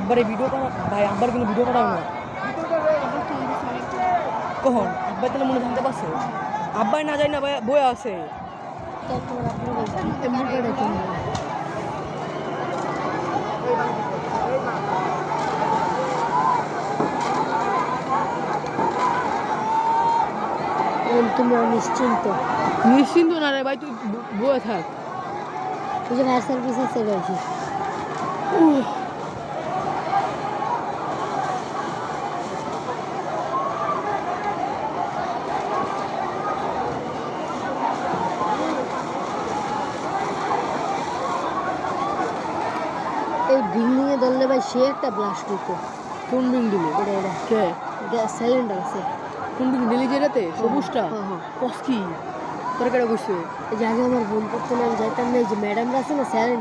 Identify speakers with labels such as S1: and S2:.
S1: আব্বারে ভিডিও করা ভাই, আব্বার কিন্তু ভিডিও করাও না। কখন আব্বাই তাহলে মনে জানতে পারছে? আব্বাই না যায় না ভাই, বই আছে।
S2: তুমি নিশ্চিন্ত
S1: নিশ্চিন্ত না রে ভাই, তুই বয়ে থাক।
S2: ওই যে ফায়ার সার্ভিসে চলে আসি। এই বিল্ডিং এ ধরলে ভাই সে একটা ব্লাস্ট হইতো।
S1: কোন বিল্ডিং এ?
S2: এটা
S1: কে?
S2: গ্যাস সিলিন্ডার আছে।
S1: কোন বিল্ডিং? দিল্লি যেটাতে সবুজটা?
S2: হ্যাঁ।
S1: কস কি তোর কেটে বসছে?
S2: এই যে আগে আমার বোন করতো না, আমি যাইতাম না, এই যে ম্যাডামরা আছে না স্যার